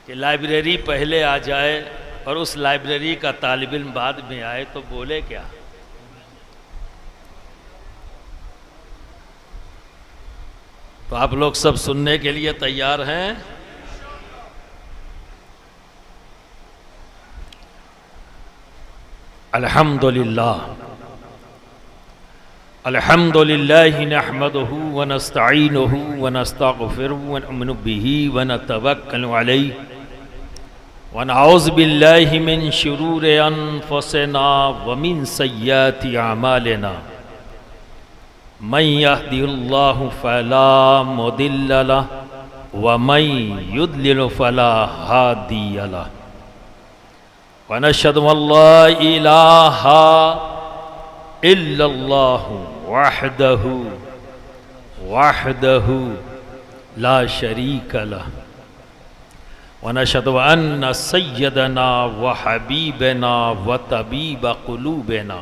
कि लाइब्रेरी पहले आ जाए और उस लाइब्रेरी का तालिब इल्म बाद में आए तो बोले क्या। तो आप लोग सब सुनने के लिए तैयार हैं? अल्हम्दुलिल्लाह अल्हम्दुलिल्लाहि नहमदुहु व नस्तईनुहु व नस्तगफिरुहु व नु'मिनु बिही व नतवक्कलु अलैहि व नऊज़ु बिल्लाहि मिन शुरूरि अनफुसिना व मिन सय्यिआति अमालिना मन यहदिहिल्लाहु फला मुदिल्ल लहु व मन युद्लिल फला हादिय लहु व नशहदु अल्ला इलाहा इल्लल्लाहु वहदहु ला शरीक लहु व नशहदु अन्न सय्यदना व हबीबना व तबीब क़ुलूबिना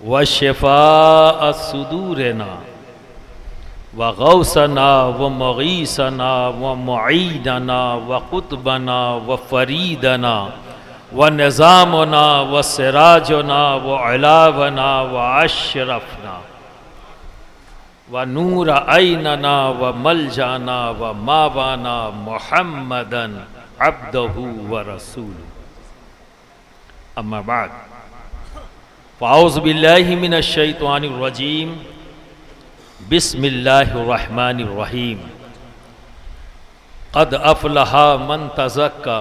व शिफ़ा सुदूरना व गौसना व मुगीसना व मुईनना व कुतबना व फरीदना व निज़ामना व सिराजना व अलावना व अशरफना व नूर ऐनना व मलजाना व मावाना मुहम्मदन अब्दहु व रसूलुहु। अम्मा बाद फ़ाऊज़ु बिल्लाहि मिनश शैतानिर रजीम बिस्मिल्लाहिर रहमानिर रहीम। क़द अफ़लहा मन तज़क्का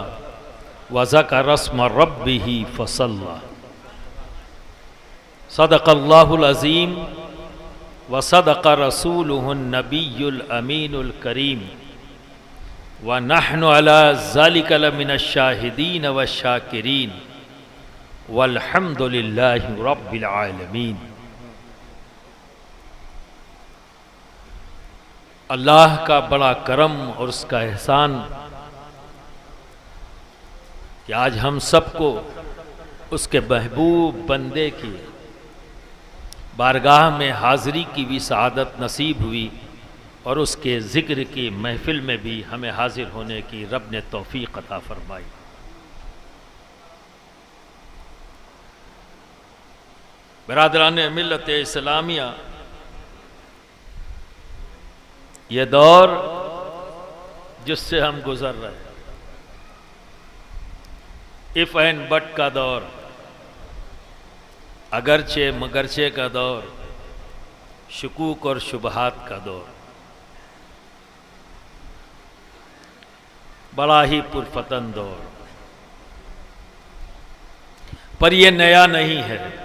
व ज़करा अस्म रब्बिही फ़सल्ला। सदक़ल्लाहुल अज़ीम व सदक़ रसूलुहुन नबियुल अमीनुल करीम व नहनु अला ज़ालिका लमिनश शाहिदीन व शाकिरीन वल्हम्दुलिल्लाहि रब्बिल आलमीन। अल्लाह का बड़ा करम और उसका एहसान कि आज हम सबको उसके महबूब बंदे की बारगाह में हाज़िरी की भी सआदत नसीब हुई और उसके ज़िक्र की महफ़िल में भी हमें हाज़िर होने की रब ने तौफ़ीक़ अता फ़रमाई। बरादरान मिल्लत इस्लामिया, ये दौर जिससे हम गुज़र रहे हैं, इफ़ एंड बट का दौर, अगरचे मगरचे का दौर, शुकूक और शुबहात का दौर, बड़ा ही पुरफतन दौर, पर यह नया नहीं है।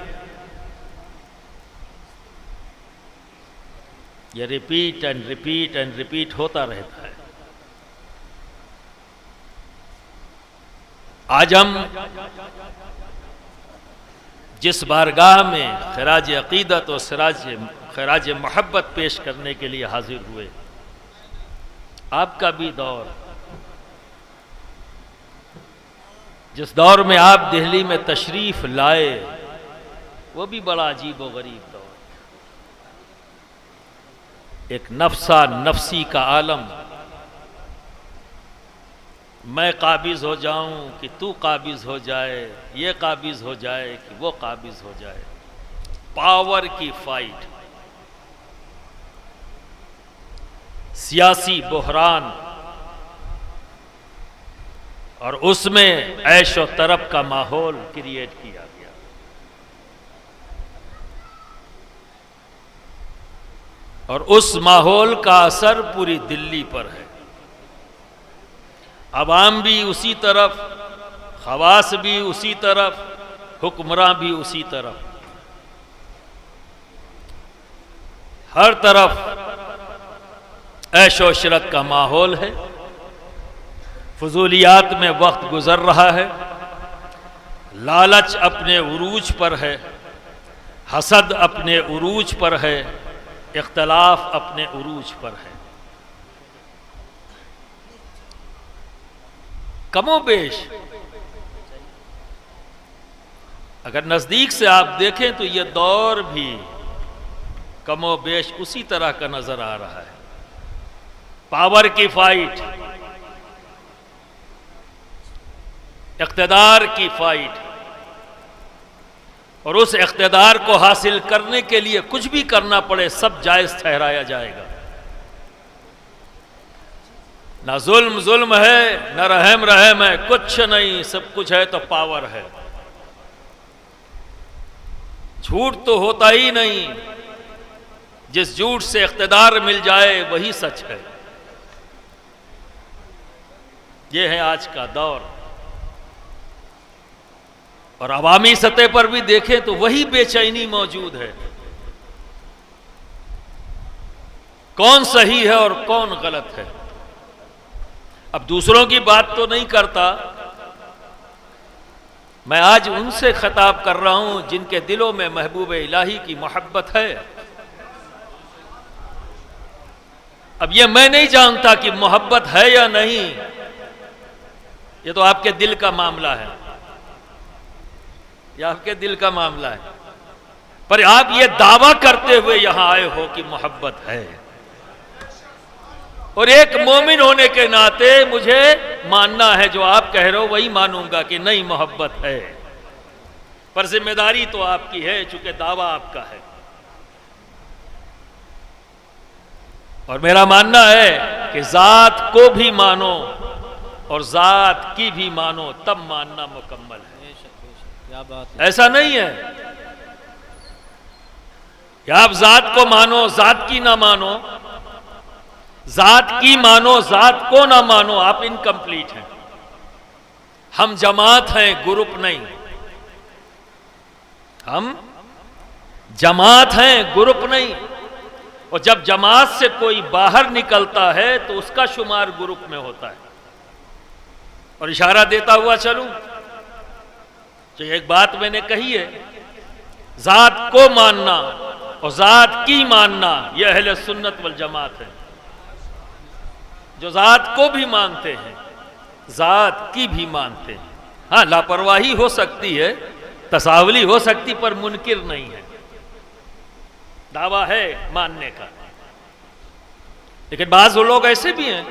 ये repeat and repeat and repeat होता रहता है। आज हम जिस बारगाह में खिराज अकीदत और खिराज मोहब्बत पेश करने के लिए हाजिर हुए, आपका भी दौर, जिस दौर में आप दिल्ली में तशरीफ लाए, वो भी बड़ा अजीब व गरीब दौर। एक नफ्सा नफसी का आलम, मैं काबिज हो जाऊं कि तू काबिज हो जाए, ये काबिज हो जाए कि वो काबिज हो जाए, पावर की फाइट, सियासी बहरान और उसमें ऐशो तरफ का माहौल क्रिएट किया गया। और उस माहौल का असर पूरी दिल्ली पर है। अवाम भी उसी तरफ, खवास भी उसी तरफ, हुक्मरान भी उसी तरफ, हर तरफ ऐशो इशरत का माहौल है। फजूलियात में वक्त गुजर रहा है, लालच अपने उरूज पर है, हसद अपने उरूज पर है, इख्तलाफ अपने उरूज पर है। कमोबेश अगर नजदीक से आप देखें तो यह दौर भी कमोबेश उसी तरह का नजर आ रहा है। पावर की फाइट, इक़्तिदार की फाइट, और उस इक़्तिदार को हासिल करने के लिए कुछ भी करना पड़े सब जायज़ ठहराया जाएगा। ना जुल्म जुल्म है, ना रहम रहम है, कुछ नहीं, सब कुछ है तो पावर है। झूठ तो होता ही नहीं, जिस झूठ से इक़्तिदार मिल जाए वही सच है। यह है आज का दौर, और अवामी सतह पर भी देखें तो वही बेचैनी मौजूद है। कौन सही है और कौन गलत है। अब दूसरों की बात तो नहीं करता, मैं आज उनसे खिताब कर रहा हूं जिनके दिलों में महबूब इलाही की मोहब्बत है। अब यह मैं नहीं जानता कि मोहब्बत है या नहीं, यह तो आपके दिल का मामला है, यह आपके दिल का मामला है। पर आप ये दावा करते हुए यहां आए हो कि मोहब्बत है, और एक मोमिन होने के नाते मुझे मानना है जो आप कह रहे हो वही मानूंगा कि नहीं मोहब्बत है। पर जिम्मेदारी तो आपकी है, चूंकि दावा आपका है। और मेरा मानना है कि जात को भी मानो और जात की भी मानो, तब मानना मुकम्मल है। क्या बात है। ऐसा नहीं है कि आप जात को मानो जात की ना मानो, जात की मानो जात को ना मानो, आप इनकम्प्लीट हैं। हम जमात हैं, ग्रुप नहीं। हम जमात हैं, ग्रुप नहीं। और जब जमात से कोई बाहर निकलता है तो उसका शुमार ग्रुप में होता है। और इशारा देता हुआ चलूं तो एक बात मैंने कही है, जात को मानना और जात की मानना, यह अहले सुन्नत वल जमात है, जो जात को भी मानते हैं जात की भी मानते हैं। हाँ, लापरवाही हो सकती है, तसावली हो सकती, पर मुनकिर नहीं है, दावा है मानने का। लेकिन बाज वो लोग ऐसे भी हैं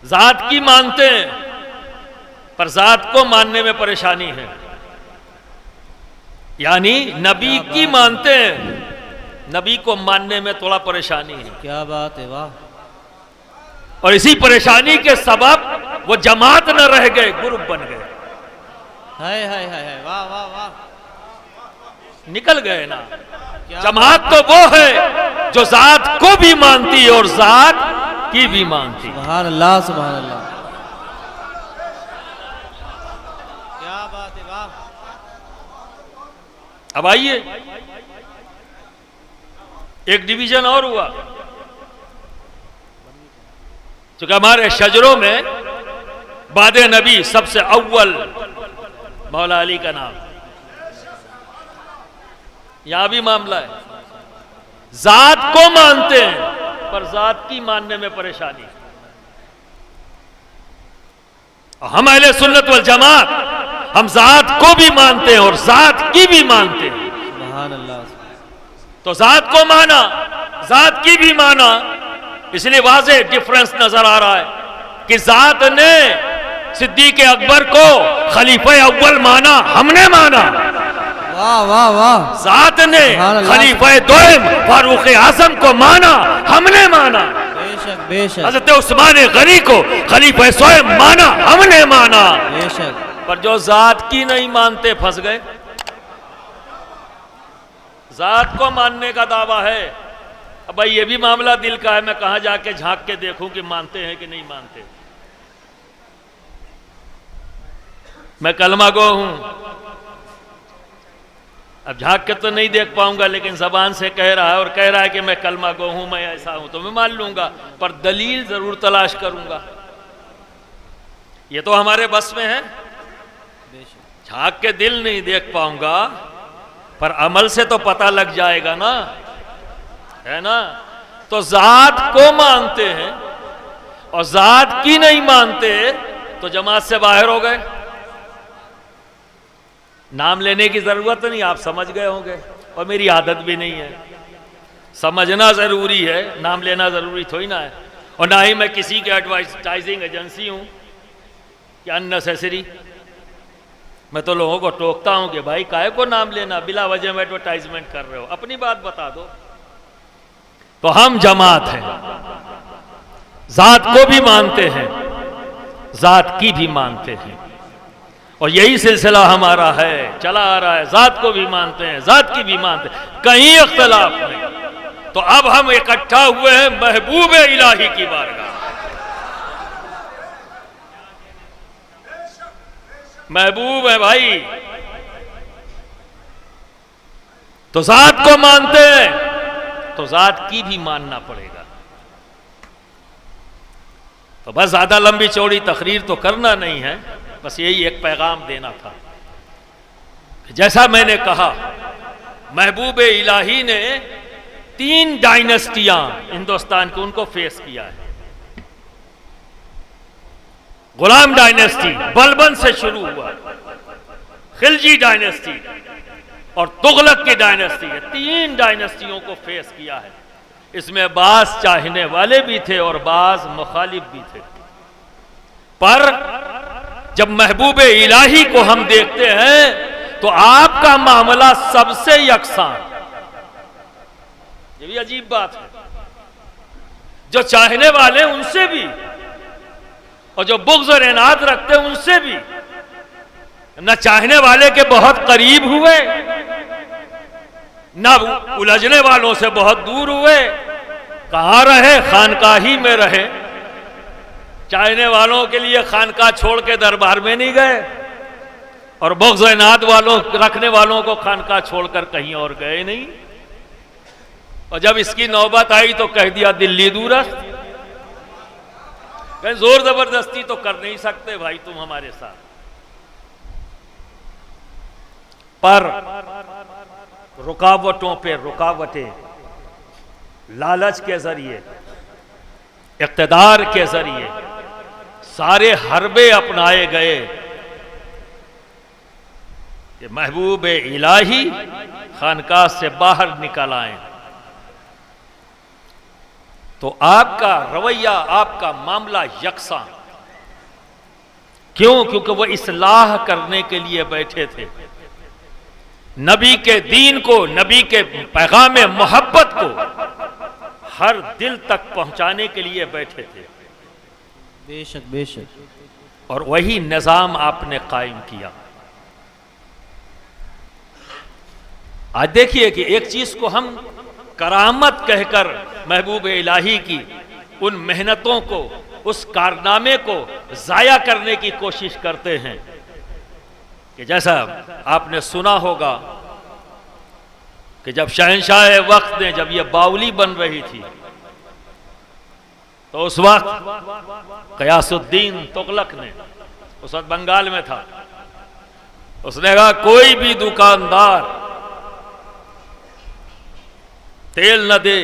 जात की मानते हैं पर जात को मानने में परेशानी है, यानी नबी की मानते हैं, नबी को मानने में थोड़ा परेशानी है। क्या बात है, वाह। और इसी परेशानी के सबब वो जमात न रह गए, ग्रुप बन गए। हाय हाय हाय, वाह वाह वाह, निकल गए ना। जमात तो वो है जो जात को भी मानती है और जात की भी मानती है। सुभान अल्लाह, सुभान अल्लाह, क्या बात है, वाह। अब आइए, एक डिवीजन और हुआ, क्योंकि हमारे शजरों में बादे नबी सबसे अव्वल मौला अली का नाम, यहां भी मामला है। जात को मानते हैं पर जात की मानने में परेशानी। हम अहले सुन्नत वल जमात, हम जात को भी मानते हैं और जात की भी मानते हैं। सुभान अल्लाह। तो जात को माना, जात की भी माना, इसलिए वाज़े डिफरेंस नजर आ रहा है कि जात ने सिद्दीक़ अकबर को खलीफा अव्वल माना, हमने माना। वाह वाह वाह। जात ने खलीफा दोइम फारूक आजम को माना, हमने माना। बेशक बेशक। हज़रत उस्मान गनी को खलीफा सोएम माना, हमने माना। बेशक। पर जो जात की नहीं मानते फंस गए। जात को मानने का दावा है, अब भाई ये भी मामला दिल का है, मैं कहां जाके झांक के देखूं कि मानते हैं कि नहीं मानते। मैं कलमा गो हूं, अब झांक के तो नहीं देख पाऊंगा, लेकिन जबान से कह रहा है और कह रहा है कि मैं कलमा गो हूं, मैं ऐसा हूं, तो मैं मान लूंगा, पर दलील जरूर तलाश करूंगा। ये तो हमारे बस में है। झांक के दिल नहीं देख पाऊंगा, पर अमल से तो पता लग जाएगा ना, है ना। तो जात को मानते हैं और जात की नहीं मानते तो जमात से बाहर हो गए। नाम लेने की जरूरत नहीं, आप समझ गए होंगे, और मेरी आदत भी नहीं है। समझना जरूरी है, नाम लेना जरूरी थोड़ी ना है। और ना ही मैं किसी की एडवर्टाइजिंग एजेंसी हूं कि कि अननेसेसरी। मैं तो लोगों को टोकता हूं कि भाई काहे को नाम लेना, बिला वजह में एडवर्टाइजमेंट कर रहे हो, अपनी बात बता दो। तो हम जमात हैं, जात को भी मानते हैं, जात की भी मानते हैं, और यही सिलसिला हमारा है, चला आ रहा है। जात को भी मानते हैं, जात की भी मानते हैं, कहीं इख्तलाफ नहीं। तो अब हम इकट्ठा हुए हैं महबूब इलाही की बारगाह। महबूब है भाई, तो जात को मानते हैं तो जात की भी मानना पड़ेगा। तो बस ज्यादा लंबी चौड़ी तकरीर तो करना नहीं है, बस यही एक पैगाम देना था। जैसा मैंने कहा, महबूब इलाही ने 3 डायनेस्टियां हिंदुस्तान की उनको फेस किया है। गुलाम डायनेस्टी बलबन से शुरू हुआ, खिलजी डायनेस्टी और तुगलक की डायनेस्टी, 3 डायनेस्टियों को फेस किया है। इसमें बास चाहने वाले भी थे और बास मुखालिफ भी थे, पर जब महबूब इलाही को हम देखते हैं तो आपका मामला सबसे यकसान। ये भी अजीब बात है, जो चाहने वाले उनसे भी और जो बुग़्ज़ और इनाद रखते हैं उनसे भी। न चाहने वाले के बहुत करीब हुए, न उलझने वालों से बहुत दूर हुए। कहां रहे? खानकाही में रहे। चाहने वालों के लिए खानकाह छोड़ के दरबार में नहीं गए, और बुग़्ज़ और इनाद वालों रखने वालों को खानकाह छोड़कर कहीं और गए नहीं। और जब इसकी नौबत आई तो कह दिया दिल्ली दूरस्त। जोर जबरदस्ती तो कर नहीं सकते भाई तुम हमारे साथ। पर रुकावटों पे रुकावटें, लालच के जरिए, इक़्तिदार के जरिए सारे हरबे अपनाए गए कि महबूब इलाही खानकाह से बाहर निकल आए। तो आपका रवैया, आपका मामला यकसा। क्यों? क्योंकि वो इस्लाह करने के लिए बैठे थे, नबी के दीन को, नबी के पैगाम मोहब्बत को हर दिल तक पहुंचाने के लिए बैठे थे। बेशक बेशक। और वही निजाम आपने कायम किया। आज देखिए कि एक चीज को हम करामत कहकर महबूब इलाही की उन मेहनतों को, उस कारनामे को जाया करने की कोशिश करते हैं कि जैसा आपने सुना होगा कि जब शहंशाह वक्त ने, जब ये बावली बन रही थी, तो उस वक्त क़यासुद्दीन तुगलक ने, उस वक्त बंगाल में था, उसने कहा कोई भी दुकानदार तेल न दे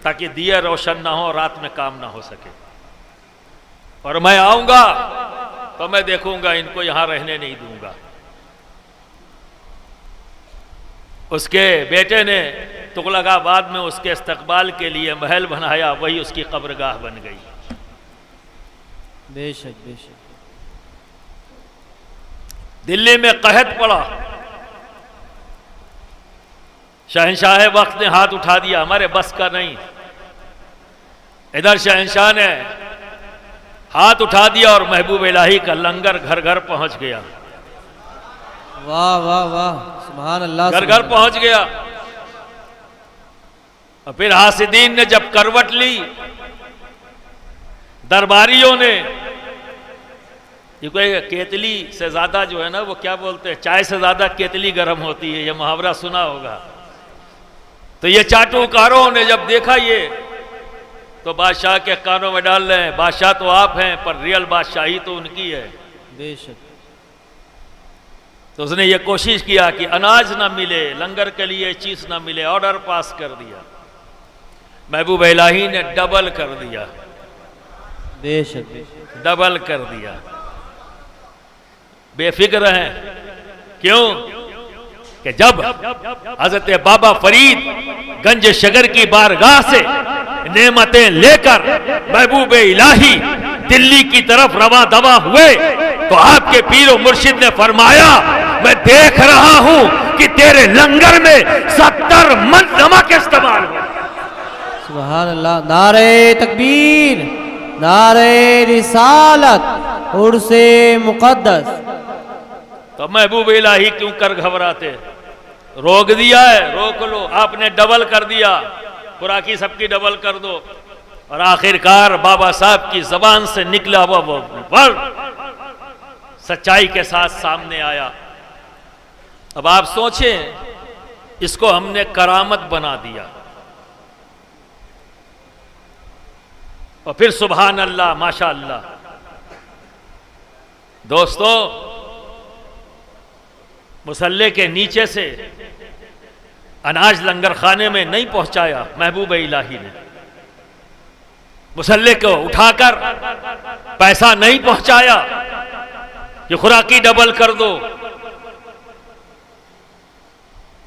ताकि दिया रोशन ना हो, रात में काम ना हो सके, और मैं आऊंगा तो मैं देखूंगा, इनको यहां रहने नहीं दूंगा। उसके बेटे ने तुगलकाबाद में उसके इस्तकबाल के लिए महल बनाया, वही उसकी कब्रगाह बन गई। बेशक बेशक। दिल्ली में कहत पड़ा, शहंशाह वक्त ने हाथ उठा दिया, हमारे बस का नहीं। इधर शहंशाह ने हाथ उठा दिया और महबूब इलाही का लंगर घर घर पहुंच गया। वाह वाह वाह, सुभान अल्लाह। घर घर पहुंच गया। और फिर हासिदीन ने जब करवट ली, दरबारियों ने, क्योंकि केतली से ज्यादा जो है ना, वो क्या बोलते हैं, चाय से ज्यादा केतली गर्म होती है, ये मुहावरा सुना होगा। तो ये चाटुकारों ने जब देखा ये, तो बादशाह के कानों में डाल रहे हैं, बादशाह तो आप हैं पर रियल बादशाही तो उनकी है। बेशक। तो उसने ये कोशिश किया कि अनाज ना मिले, लंगर के लिए चीज ना मिले, ऑर्डर पास कर दिया। महबूब इलाही ने डबल कर दिया। बेशक बेशक। डबल कर दिया। बेफिक्र हैं। क्यों? कि जब हजरत बाबा फरीद गंज शगर की बारगाह से नेमतें लेकर महबूब इलाही दिल्ली की तरफ रवा दवा हुए, तो आपके पीर मुर्शिद ने फरमाया, मैं देख रहा हूं कि तेरे लंगर में 70 मन नमक इस्तेमाल हो। सुभान अल्लाह। नारे तकबीर, नारे रिसालत, उर्से मुक़द्दस। तो महबूब इलाही क्यों कर घबराते? रोक दिया है, रोक लो। आपने डबल कर दिया, खुराकी सबकी डबल कर दो, और आखिरकार बाबा साहब की जबान से निकला वो सच्चाई के साथ सामने आया। अब आप सोचें, इसको हमने करामत बना दिया, और फिर सुभान अल्लाह माशा अल्लाह। दोस्तों, मुसल्ले के नीचे से अनाज लंगर खाने में नहीं पहुंचाया महबूब इलाही ने, मुसल्ले को उठाकर पैसा नहीं पहुंचाया कि खुराकी डबल कर दो।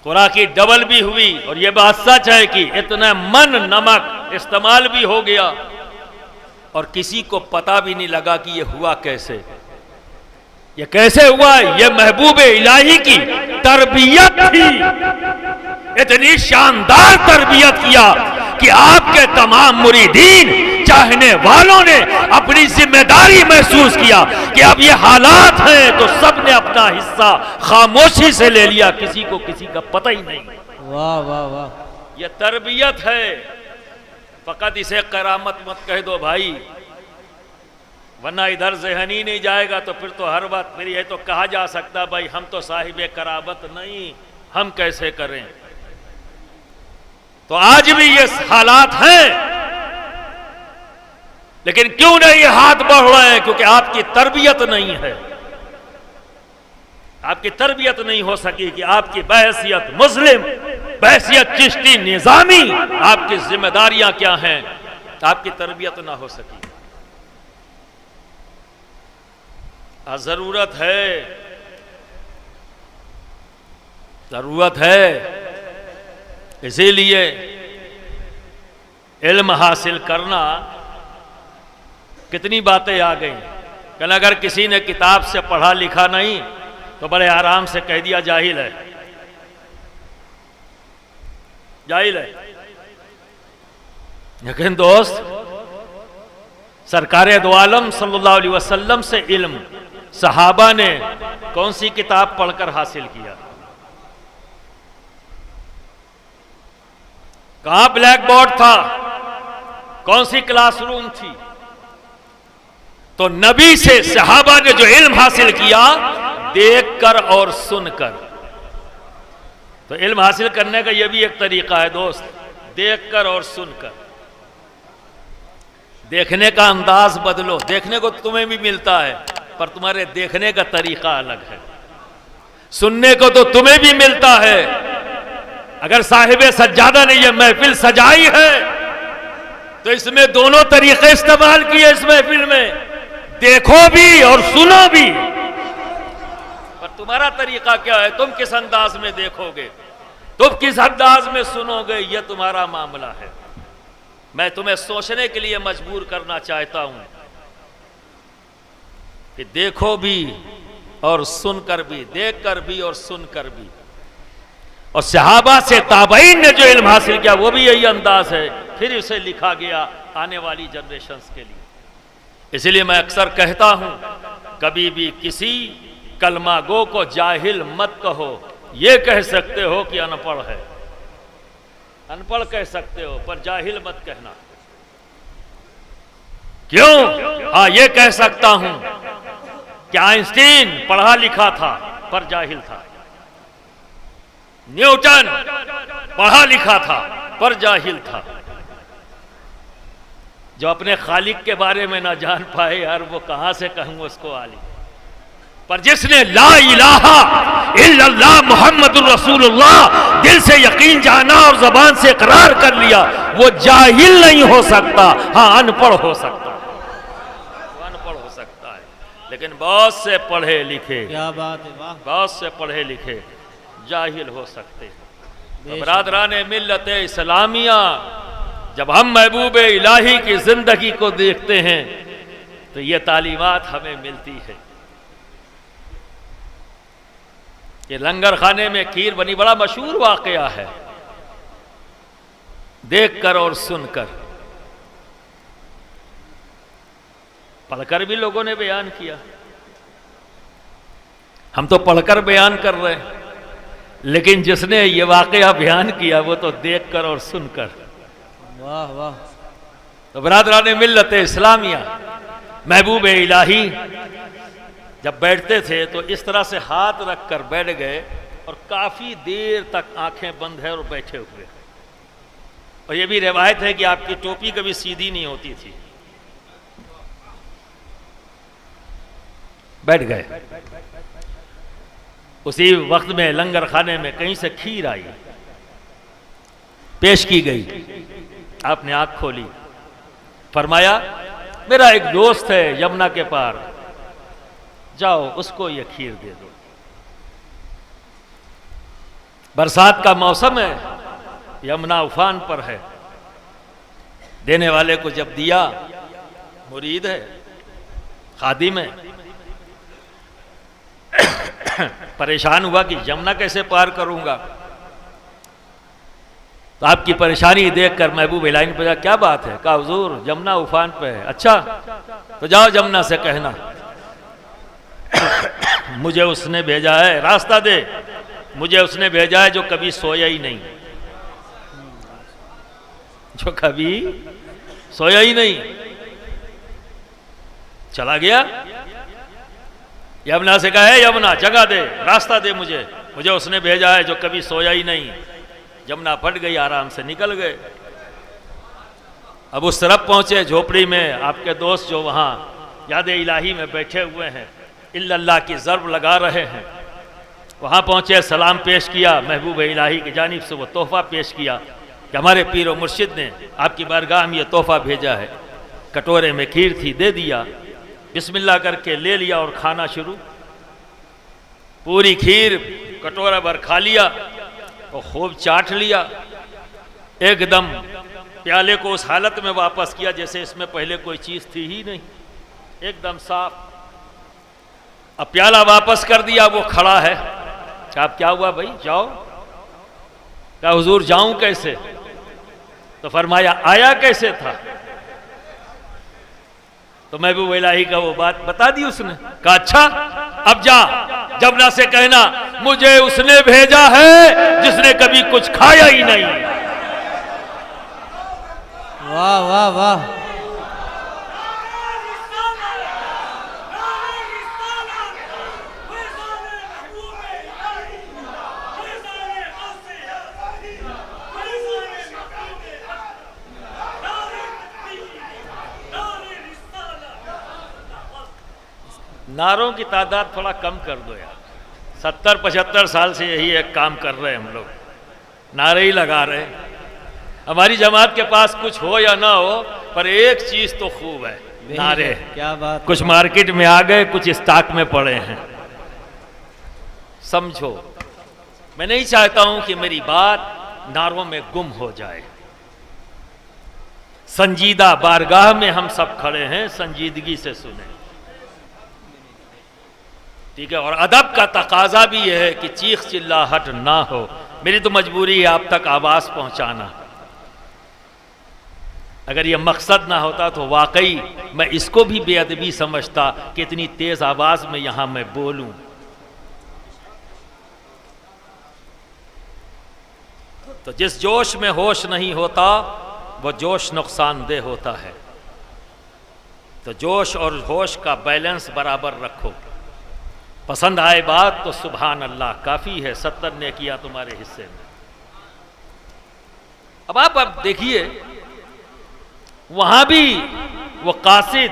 खुराकी डबल भी हुई, और यह बात सच है कि इतना मन नमक इस्तेमाल भी हो गया, और किसी को पता भी नहीं लगा कि यह हुआ कैसे। ये कैसे हुआ? ये महबूब इलाही की तरबियत थी। इतनी शानदार तरबियत किया कि आपके तमाम मुरीदीन चाहने वालों ने अपनी जिम्मेदारी महसूस किया कि अब ये हालात हैं, तो सबने अपना हिस्सा खामोशी से ले लिया, किसी को किसी का पता ही नहीं। वाह वाह वाह। ये तरबियत है। फकत इसे करामत मत कह दो भाई, वरना इधर ज़हन ही नहीं जाएगा, तो फिर तो हर बात फिर यह तो कहा जा सकता भाई हम तो साहिबे करामत नहीं, हम कैसे करें। तो आज भी ये हालात हैं, लेकिन क्यों नहीं ये हाथ बढ़ रहे हैं? क्योंकि आपकी तरबियत नहीं है। आपकी तरबियत नहीं हो सकी कि आपकी बहैसियत मुस्लिम, बहैसियत चिश्ती निजामी, आपकी जिम्मेदारियां क्या हैं, आपकी तरबियत ना हो सकी। जरूरत है, जरूरत है। इसीलिए इल्म हासिल करना, कितनी बातें आ गई। कल अगर किसी ने किताब से पढ़ा लिखा नहीं तो बड़े आराम से कह दिया जाहिल है, जाहिल है। लेकिन दोस्त, सरकारे दो आलम सल्लल्लाहु अलैहि वसल्लम से इल्म सहाबा ने कौन सी किताब पढ़कर हासिल किया? कहां ब्लैक बोर्ड था? कौन सी क्लासरूम थी? तो नबी से सहाबा ने जो इल्म हासिल किया, देखकर और सुनकर। तो इल्म हासिल करने का यह भी एक तरीका है दोस्त, देखकर और सुनकर। देखने का अंदाज बदलो। देखने को तुम्हें भी मिलता है, पर तुम्हारे देखने का तरीका अलग है। सुनने को तो तुम्हें भी मिलता है। अगर साहिबे सज्जादा ने यह महफिल सजाई है, तो इसमें दोनों तरीके इस्तेमाल किए। इस महफिल में देखो भी और सुनो भी, पर तुम्हारा तरीका क्या है? तुम किस अंदाज में देखोगे, तुम किस अंदाज में सुनोगे, यह तुम्हारा मामला है। मैं तुम्हें सोचने के लिए मजबूर करना चाहता हूं कि देखो भी और सुनकर भी, देखकर भी और सुनकर भी। और सहाबा से ताबईन ने जो इल्म हासिल किया, वो भी यही अंदाज है। फिर इसे लिखा गया आने वाली जनरेशंस के लिए। इसलिए मैं अक्सर कहता हूं, कभी भी किसी कलमा गो को जाहिल मत कहो। ये कह सकते हो कि अनपढ़ है, अनपढ़ कह सकते हो, पर जाहिल मत कहना। क्यों? हाँ, ये कह सकता हूं कि आइंस्टीन पढ़ा लिखा था पर जाहिल था, न्यूटन पढ़ा लिखा था पर जाहिल था। जो अपने खालिक के बारे में ना जान पाए, यार वो कहां से कहूं उसको आलिम। पर जिसने ला इलाहा इल्लल्लाह मुहम्मदुर रसूलुल्लाह दिल से यकीन जाना और जबान से इकरार कर लिया, वो जाहिल नहीं हो सकता। हाँ, अनपढ़ हो सकता, वो अनपढ़ हो सकता है। लेकिन बहुत से पढ़े लिखे, क्या बात है, वाह। बहुत से पढ़े लिखे जाहिल हो सकते हैं। बरादरान मिल्लत इस्लामिया, जब हम महबूब इलाही की जिंदगी को देखते हैं तो ये तालीमात हमें मिलती है। कि लंगर खाने में खीर बनी, बड़ा मशहूर वाकया है, देखकर और सुनकर। पढ़कर भी लोगों ने बयान किया, हम तो पढ़कर बयान कर रहे हैं, लेकिन जिसने ये वाकया बयान किया वो तो देखकर और सुनकर। वाह वाह। तो बरादरान मिल्लत इस्लामिया, महबूब इलाही जब बैठते थे तो इस तरह से हाथ रखकर बैठ गए और काफी देर तक आंखें बंद है और बैठे हुए। और ये भी रिवायत है कि आपकी टोपी कभी सीधी नहीं होती थी। बैठ गए। उसी वक्त में लंगर खाने में कहीं से खीर आई, पेश की गई। आपने आंख खोली, फरमाया मेरा एक दोस्त है यमुना के पार, जाओ उसको ये खीर दे दो। बरसात का मौसम है, यमुना उफान पर है। देने वाले को जब दिया, मुरीद है, खादिम है, परेशान हुआ कि यमुना कैसे पार करूंगा। तो आपकी परेशानी देखकर महबूब इलाही ने पूछा क्या बात है? कहा हुजूर यमुना उफान पे है। अच्छा तो जाओ यमुना से कहना मुझे उसने भेजा है, रास्ता दे, मुझे उसने भेजा है जो कभी सोया ही नहीं, जो कभी सोया ही नहीं। चला गया, यमुना से कहा है यमुना जगह दे, रास्ता दे, मुझे उसने भेजा है जो कभी सोया ही नहीं। यमुना फट गई, आराम से निकल गए। अब उस तरफ पहुंचे झोपड़ी में, आपके दोस्त जो वहां याद इलाही में बैठे हुए हैं, इल्लल्लाह की ज़र्ब लगा रहे हैं। वहां पहुंचे, सलाम पेश किया, महबूब इलाही की जानिब से वो तोहफा पेश किया कि हमारे पीर और मुर्शिद ने आपकी बारगाह में ये तोहफा भेजा है। कटोरे में खीर थी, दे दिया, बिस्मिल्लाह करके ले लिया और खाना शुरू। पूरी खीर कटोरा भर खा लिया और खूब चाट लिया। एकदम प्याले को उस हालत में वापस किया जैसे इसमें पहले कोई चीज थी ही नहीं, एकदम साफ। अब प्याला वापस कर दिया, वो खड़ा है। आप क्या हुआ भाई, जाओ। क्या हुजूर जाऊं कैसे? तो फरमाया आया कैसे था? तो महबूब इलाही का वो बात बता दी उसने। कहा अच्छा अब जा, यमुना से कहना मुझे उसने भेजा है जिसने कभी कुछ खाया ही नहीं। वाह वाह वाह। नारों की तादाद थोड़ा कम कर दो यार। 70-75 साल से यही एक काम कर रहे हैं हम लोग, नारे ही लगा रहे हैं। हमारी जमात के पास कुछ हो या ना हो, पर एक चीज तो खूब है, नारे। क्या बात। कुछ मार्केट में आ गए, कुछ स्टॉक में पड़े हैं। समझो, मैं नहीं चाहता हूं कि मेरी बात नारों में गुम हो जाए। संजीदा बारगाह में हम सब खड़े हैं, संजीदगी से सुने, ठीक है। और अदब का तकाजा भी यह है कि चीख चिल्लाहट ना हो। मेरी तो मजबूरी है आप तक आवाज पहुंचाना। अगर यह मकसद ना होता तो वाकई मैं इसको भी बेअदबी समझता कि इतनी तेज आवाज में यहां मैं बोलूं। तो जिस जोश में होश नहीं होता वो जोश नुकसानदेह होता है। तो जोश और होश का बैलेंस बराबर रखो। पसंद आए बात तो सुभान अल्लाह काफी है, 70 ने किया तुम्हारे हिस्से में। अब आप देखिए, वहां भी वो कासिद,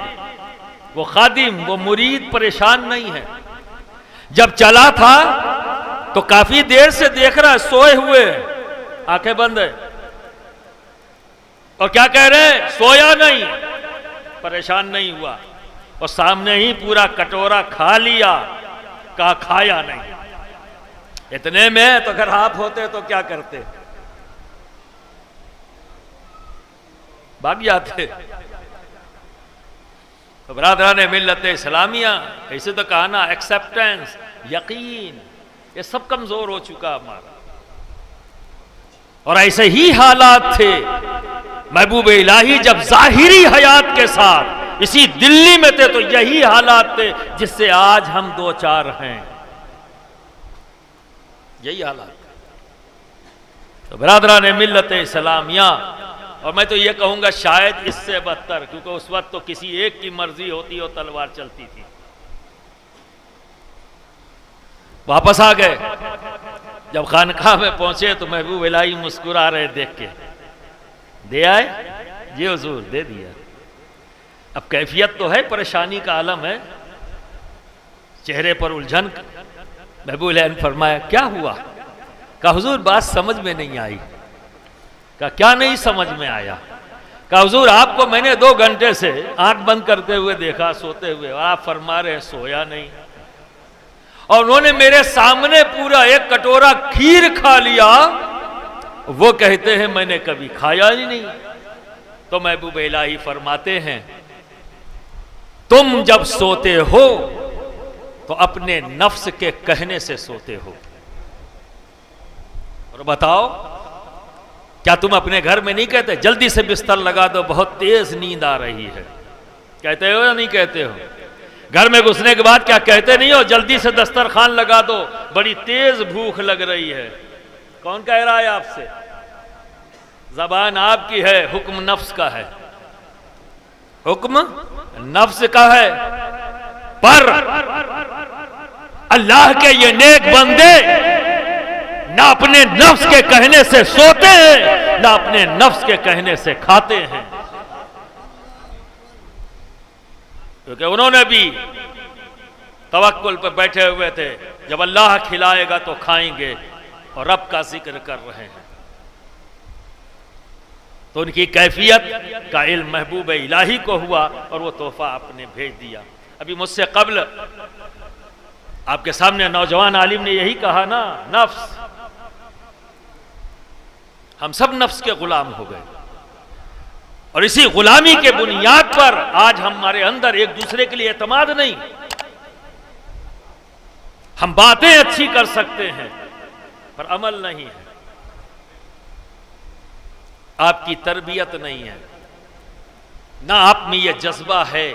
वो खादिम, वो मुरीद परेशान नहीं है। जब चला था तो काफी देर से देख रहा है, सोए हुए, आंखें बंद है, और क्या कह रहे हैं, सोया नहीं, परेशान नहीं हुआ। और सामने ही पूरा कटोरा खा लिया, कहा खाया नहीं। इतने में तो अगर आप होते तो क्या करते? भाग जाते। तो बरादरान मिल्लत इस्लामिया, ऐसे तो कहा ना, एक्सेप्टेंस, यकीन, ये सब कमजोर हो चुका हमारा। और ऐसे ही हालात थे महबूब इलाही जब जाहिरी हयात के साथ इसी दिल्ली में थे, तो यही हालात थे जिससे आज हम दो चार हैं, यही हालात। तो बिरादरान मिल्लत इस्लामिया, और मैं तो ये कहूंगा शायद इससे बदतर, क्योंकि उस वक्त तो किसी एक की मर्जी होती और तलवार चलती थी। वापस आ गए, जब खानकाह में पहुंचे तो महबूब इलाही मुस्कुरा रहे देख के, दे आए जी हुजूर, दे दिया। अब कैफियत तो है, परेशानी का आलम है, चेहरे पर उलझन। महबूब इलाही ने फरमाया क्या हुआ? कहा हुजूर बात समझ में नहीं आई। कहा क्या नहीं समझ में आया? कहा हुजूर आपको मैंने 2 घंटे से आंख बंद करते हुए देखा सोते हुए, और आप फरमा रहे सोया नहीं, और उन्होंने मेरे सामने पूरा 1 कटोरा खीर खा लिया, वो कहते हैं मैंने कभी खाया ही नहीं। तो महबूब इलाही फरमाते हैं तुम जब सोते हो तो अपने नफ्स के कहने से सोते हो। और बताओ क्या तुम अपने घर में नहीं कहते जल्दी से बिस्तर लगा दो, बहुत तेज नींद आ रही है? कहते हो या नहीं कहते हो? घर में घुसने के बाद क्या कहते नहीं हो जल्दी से दस्तरखान लगा दो, बड़ी तेज भूख लग रही है? कौन कह रहा है आपसे? ज़बान आपकी है, हुक्म नफ्स का है, हुक्म नफ्स का है। पर अल्लाह के ये नेक बंदे ना अपने नफ्स के कहने से सोते हैं, ना अपने नफ्स के कहने से खाते हैं, क्योंकि उन्होंने भी तवक्कुल पर बैठे हुए थे, जब अल्लाह खिलाएगा तो खाएंगे, और रब का जिक्र कर रहे हैं। तो उनकी कैफियत का इल्म महबूब इलाही को हुआ, और वो तोहफा आपने भेज दिया। अभी मुझसे कब्ल आपके सामने नौजवान आलिम ने यही कहा ना, नफ्स, हम सब नफ्स के गुलाम हो गए, और इसी गुलामी के बुनियाद पर आज हमारे अंदर एक दूसरे के लिए एतमाद नहीं। हम बातें अच्छी कर सकते हैं पर अमल नहीं है, आपकी तरबियत नहीं है, ना आप में यह जज्बा है।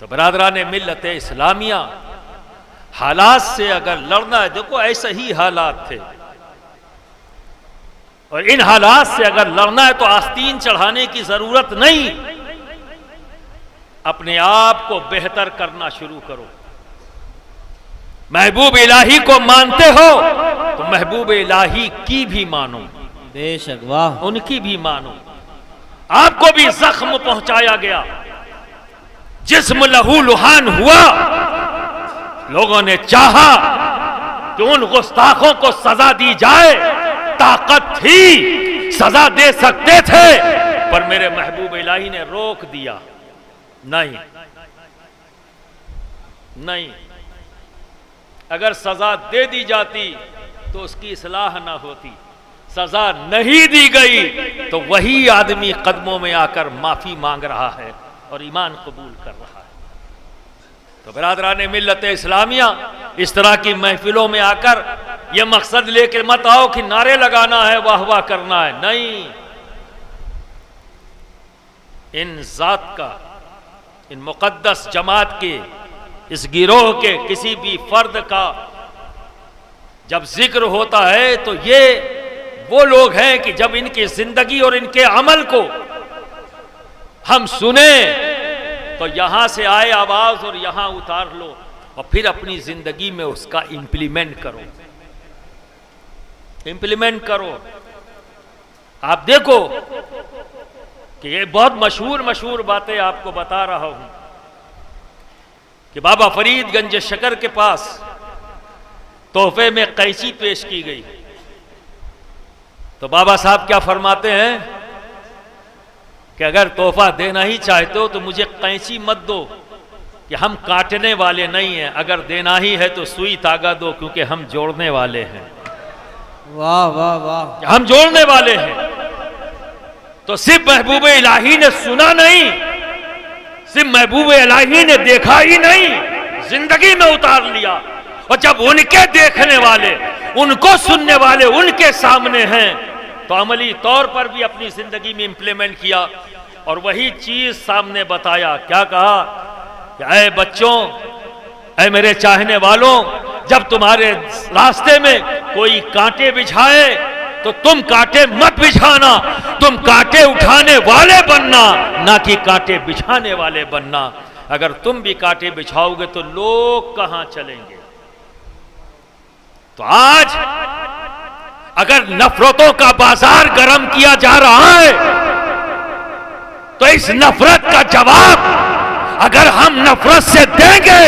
तो बरादरान मिल्लत इस्लामिया, हालात से अगर लड़ना है, देखो ऐसे ही हालात थे, और इन हालात से अगर लड़ना है तो आस्तीन चढ़ाने की जरूरत नहीं, अपने आप को बेहतर करना शुरू करो। महबूब इलाही को मानते हो तो महबूब इलाही की भी मानो, बेशक, वाह, उनकी भी मानो। आपको भी जख्म पहुंचाया गया, जिस्म लहू लुहान हुआ, लोगों ने चाहा कि उन गुस्ताखों को सजा दी जाए, ताकत थी सजा दे सकते थे, पर मेरे महबूब इलाही ने रोक दिया। नहीं नहीं, अगर सजा दे दी जाती तो उसकी इस्लाह ना होती, सजा नहीं दी गई तो वही आदमी कदमों में आकर माफी मांग रहा है और ईमान कबूल कर रहा है। तो बिरादरान मिल्लत इस्लामिया, इस तरह की महफिलों में आकर यह मकसद लेकर मत आओ कि नारे लगाना है, वाह वाह करना है, नहीं। इन जात का, इन मुकद्दस जमात के, इस गिरोह के किसी भी फर्द का जब जिक्र होता है तो ये वो लोग हैं कि जब इनकी जिंदगी और इनके अमल को हम सुने तो यहां से आए आवाज और यहां उतार लो और फिर अपनी जिंदगी में उसका इंप्लीमेंट करो, इंप्लीमेंट करो। आप देखो कि ये बहुत मशहूर बातें आपको बता रहा हूं कि बाबा फरीदगंज शकर के पास तोहफे में कैंची पेश की गई, तो बाबा साहब क्या फरमाते हैं कि अगर तोहफा देना ही चाहते हो तो मुझे कैंची मत दो, कि हम काटने वाले नहीं हैं, अगर देना ही है तो सुई धागा दो, क्योंकि हम जोड़ने वाले हैं। वाह वाह वाह, हम जोड़ने वाले हैं। तो सिर्फ महबूब इलाही ने सुना नहीं, सिर्फ महबूब इलाही ने देखा ही नहीं, जिंदगी में उतार लिया। और जब उनके देखने वाले, उनको सुनने वाले उनके सामने हैं, तो अमली तौर पर भी अपनी जिंदगी में इंप्लीमेंट किया और वही चीज सामने बताया। क्या कहा कि ऐ बच्चों, ऐ मेरे चाहने वालों, जब तुम्हारे रास्ते में कोई कांटे बिछाए तो तुम कांटे मत बिछाना, तुम कांटे उठाने वाले बनना, ना कि कांटे बिछाने वाले बनना। अगर तुम भी कांटे बिछाओगे तो लोग कहां चलेंगे? तो आज अगर नफरतों का बाजार गर्म किया जा रहा है, तो इस नफरत का जवाब अगर हम नफरत से देंगे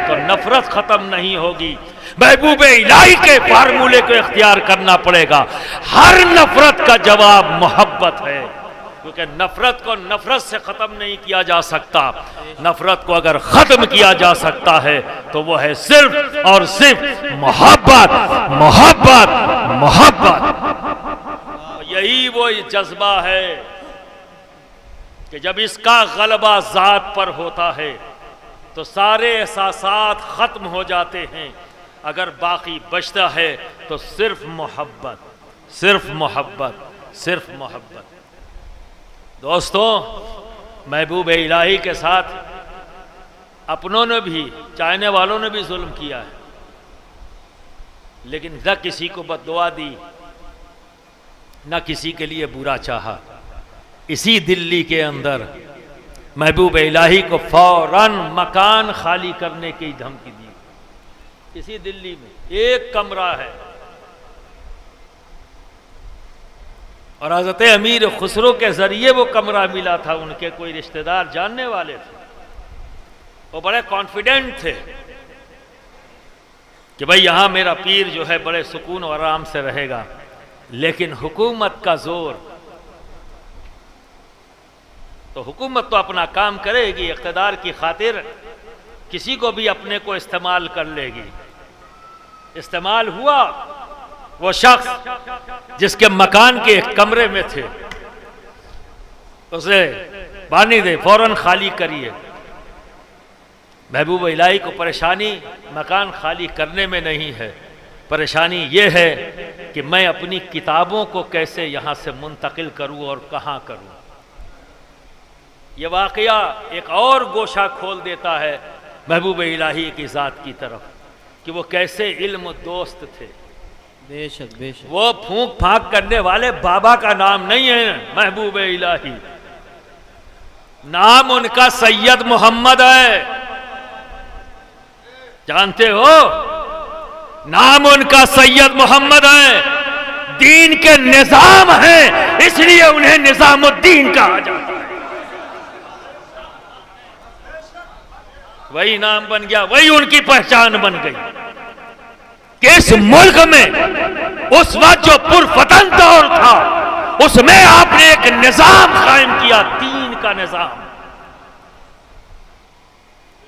तो नफरत खत्म नहीं होगी। महबूब इलाही के फार्मूले को इख्तियार करना पड़ेगा। हर नफरत का जवाब मोहब्बत है, क्योंकि नफरत को नफरत से खत्म नहीं किया जा सकता। नफरत को अगर खत्म किया जा सकता है तो वो है सिर्फ और सिर्फ मोहब्बत, मोहब्बत, मोहब्बत। यही वो जज्बा है कि जब इसका गलबा जात पर होता है तो सारे एहसासात खत्म हो जाते हैं। अगर बाकी बचता है तो सिर्फ मोहब्बत, सिर्फ मोहब्बत, सिर्फ मोहब्बत। दोस्तों, महबूब इलाही के साथ अपनों ने भी, चाहने वालों ने भी जुल्म किया है, लेकिन न किसी को बद्दुआ दी, न किसी के लिए बुरा चाहा। इसी दिल्ली के अंदर महबूब इलाही को फौरन मकान खाली करने की धमकी दी। इसी दिल्ली में एक कमरा है और हज़रत अमीर खुसरो के जरिए वो कमरा मिला था। उनके कोई रिश्तेदार जानने वाले थे, वो बड़े कॉन्फिडेंट थे कि भाई यहां मेरा पीर जो है बड़े सुकून और आराम से रहेगा। लेकिन हुकूमत का जोर, तो हुकूमत तो अपना काम करेगी, इक़्तिदार की खातिर किसी को भी अपने को इस्तेमाल कर लेगी। इस्तेमाल हुआ वो शख्स जिसके मकान के एक कमरे में थे, उसे बानी दे, फौरन खाली करिए। महबूब इलाही को परेशानी मकान खाली करने में नहीं है, परेशानी ये है कि मैं अपनी किताबों को कैसे यहां से मुंतकिल करूं और कहां करूं। ये वाकया एक और गोशा खोल देता है महबूब इलाही की ज़ात की तरफ कि वो कैसे इल्म दोस्त थे। बेशक बेशक। वो फूंक फांक करने वाले बाबा का नाम नहीं है महबूब इलाही, नाम उनका सैयद मोहम्मद है। जानते हो, नाम उनका सैयद मोहम्मद है। दीन के निजाम है, इसलिए उन्हें निजामुद्दीन कहा जाता है। वही नाम बन गया, वही उनकी पहचान बन गई कि इस मुल्क में उस वक्त जो पुरफतन दौर था उसमें आपने एक निजाम कायम किया, दीन का निजाम,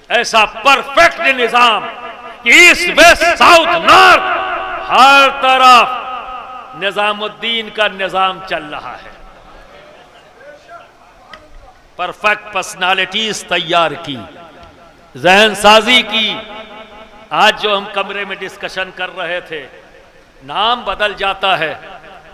ऐसा परफेक्ट निजाम कि ईस्ट वेस्ट साउथ नॉर्थ हर तरफ निजामुद्दीन का निजाम चल रहा है। परफेक्ट पर्सनालिटीज तैयार की, जहन साजी की। आज जो हम कमरे में डिस्कशन कर रहे थे, नाम बदल जाता है।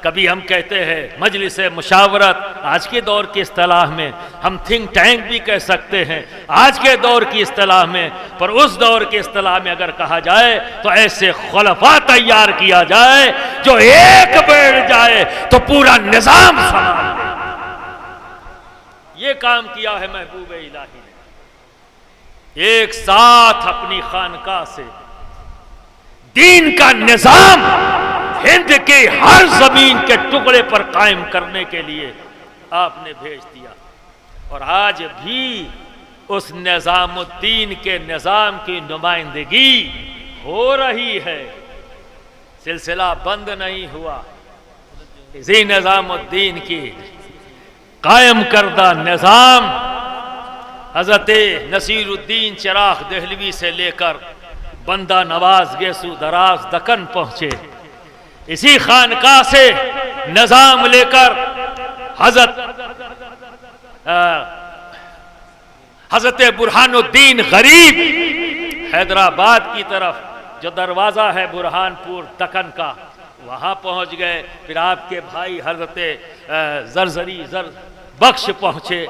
कभी हम कहते हैं मजलिस मुशावरत, आज के दौर की इस्तिलाह में हम थिंक टैंक भी कह सकते हैं आज के दौर की इस्तिलाह में, पर उस दौर की इस्तिलाह में अगर कहा जाए तो ऐसे खुलफा तैयार किया जाए जो एक बैठ जाए तो पूरा निजाम संभाल ले। ये काम किया है महबूब इलाही ने। एक साथ अपनी खानकाह से दीन का निजाम हिंद के हर जमीन के टुकड़े पर कायम करने के लिए आपने भेज दिया, और आज भी उस निजामुद्दीन के निजाम की नुमाइंदगी हो रही है। सिलसिला बंद नहीं हुआ। इसी निजामुद्दीन की कायम करदा निजाम हजरत नसीरुद्दीन चिराग देहलवी से लेकर बंदा नवाज गेसू दराज दक्कन पहुंचे। इसी खानकाह से निजाम लेकर हजरत बुरहानुद्दीन गरीब हैदराबाद की तरफ जो दरवाज़ा है बुरहानपुर दक्कन का, वहाँ पहुँच गए। फिर आपके भाई हज़रत ज़रज़री ज़र बख्श पहुँचे।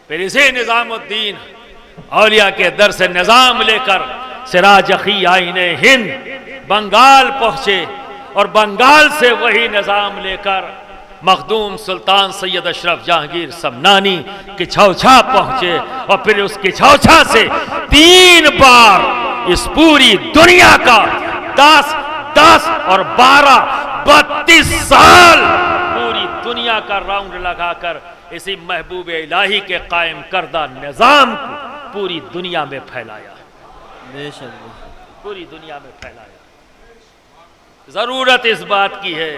फिर इसी निज़ामुद्दीन औलिया के दर से निज़ाम लेकर सिराज अखी आईने हिंद बंगाल पहुँचे, और बंगाल से वही निज़ाम लेकर मखदूम सुल्तान सैयद अशरफ जहांगीर समनानी किछौछा पहुँचे। और फिर उस किछौछा से 3 बार इस पूरी दुनिया का 10 और 12 32 साल पूरी दुनिया का राउंड लगाकर इसी महबूब इलाही के कायम करदा निज़ाम को पूरी दुनिया में फैलाया, बेशक पूरी दुनिया में फैलाया। जरूरत इस बात की है,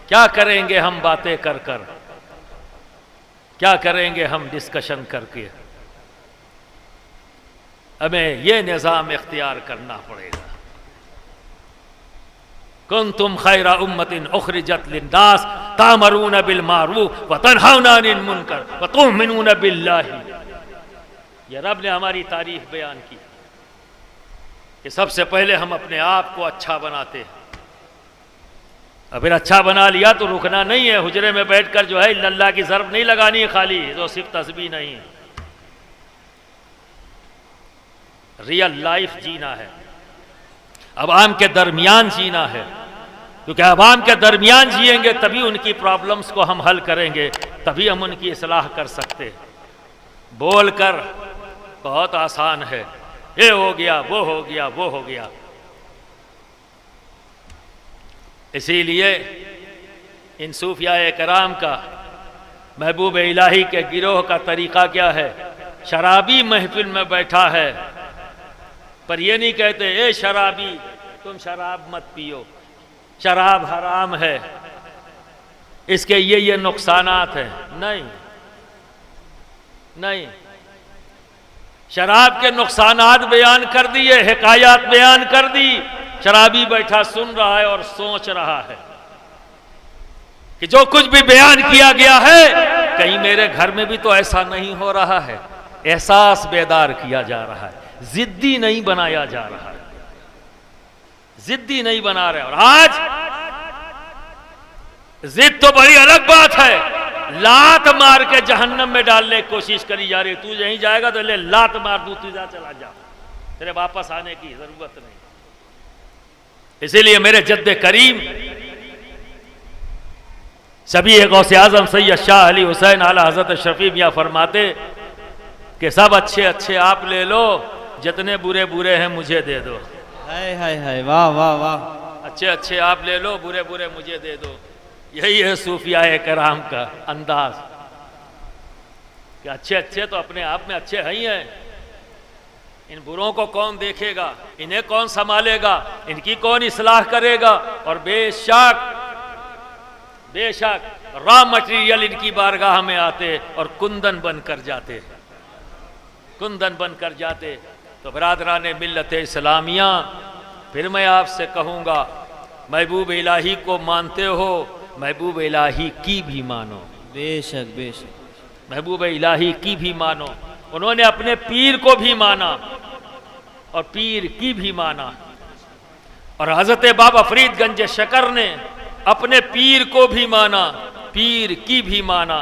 क्या करेंगे हम बातें कर कर, क्या करेंगे हम डिस्कशन करके, हमें यह निज़ाम इख्तियार करना पड़ेगा। कुंतुम खैरा उम्मतिन उखरिजत लिन्नास तामरून बिल मारूफ व तनहौना अनिल मुनकर व तुमिनून बिल्लाहि। ये रब ने हमारी तारीफ बयान की कि सबसे पहले हम अपने आप को अच्छा बनाते हैं, और फिर अच्छा बना लिया तो रुकना नहीं है। हुजरे में बैठकर जो है अल्लाह की ज़रब नहीं लगानी है खाली, जो सिर्फ तस्बीह नहीं है, रियल लाइफ जीना है, अवाम के दरमियान जीना है। क्योंकि अवाम के दरमियान जिएंगे तभी उनकी प्रॉब्लम्स को हम हल करेंगे, तभी हम उनकी इस्लाह कर सकते हैं। बोलकर बहुत आसान है, ये हो गया, वो हो गया, वो हो गया। इसीलिए इन सूफिया कराम का, महबूब इलाही के गिरोह का तरीका क्या है? शराबी महफिल में बैठा है, पर ये नहीं कहते ए शराबी तुम शराब मत पियो, शराब हराम है, इसके ये नुकसानात हैं। नहीं नहीं, शराब के नुकसानात बयान कर दिए, हिकायत बयान कर दी। शराबी बैठा सुन रहा है और सोच रहा है कि जो कुछ भी बयान किया गया है कहीं मेरे घर में भी तो ऐसा नहीं हो रहा है। एहसास बेदार किया जा रहा है, जिद्दी नहीं बनाया जा रहा है, जिद्दी नहीं बना रहे। और आज जिद तो बड़ी अलग बात है, लात मार के जहन्नम में डालने की कोशिश करी जा रही। तू यहीं जाएगा तो ले लात मार दूं, तू जा चला जा, तेरे वापस आने की जरूरत नहीं। इसीलिए मेरे जद्दे करीम सभी गौसे आजम सैयद शाह अली हुसैन आला हजरत शफी मियां फरमाते कि सब अच्छे अच्छे आप ले लो, जितने बुरे बुरे हैं मुझे दे दो। हाय हाय हाय, वाह वाह वाह। अच्छे अच्छे आप ले लो, बुरे बुरे मुझे दे दो। यही है सूफिया कराम का अंदाज कि अच्छे अच्छे तो अपने आप में अच्छे ही हैं, इन बुरों को कौन देखेगा, इन्हें कौन संभालेगा, इनकी कौन इस्लाह करेगा। और बेशक बेशक रॉ मटेरियल इनकी बारगाह में आते और कुंदन बनकर जाते, कुंदन बनकर जाते। तो बरादरान मिल्लत इस्लामिया, फिर मैं आपसे कहूँगा, महबूब इलाही को मानते हो, महबूब इलाही की भी मानो। बेशक बेशक, महबूब इलाही की भी मानो। उन्होंने अपने पीर को भी माना और पीर की भी माना। और हजरत बाबा फरीदगंज शकर ने अपने पीर को भी माना, पीर की भी माना।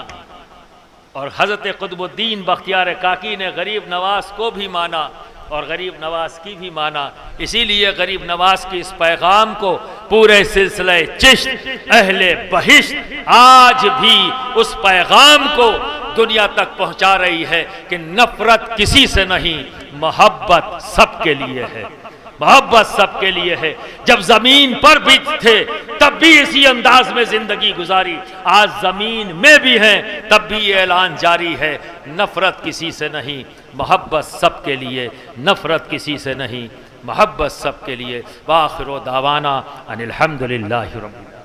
और हजरत कुतुबुद्दीन बख्तियार काकी ने गरीब नवाज को भी माना और गरीब नवाज की भी माना। इसीलिए गरीब नवाज की इस पैगाम को पूरे सिलसिले चिश्त अहले बहिश्त आज भी उस पैगाम को दुनिया तक पहुंचा रही है कि नफरत किसी से नहीं, मोहब्बत सबके लिए है, मोहब्बत सबके लिए है। जब जमीन पर भी थे तब भी इसी अंदाज में जिंदगी गुजारी, आज जमीन में भी हैं तब भी ये ऐलान जारी है, नफरत किसी से नहीं, मोहब्बत सबके लिए, नफरत किसी से नहीं, मोहब्बत सबके लिए। वाखिर दावाना अनिल हम्दुलिल्लाहि रब्बिल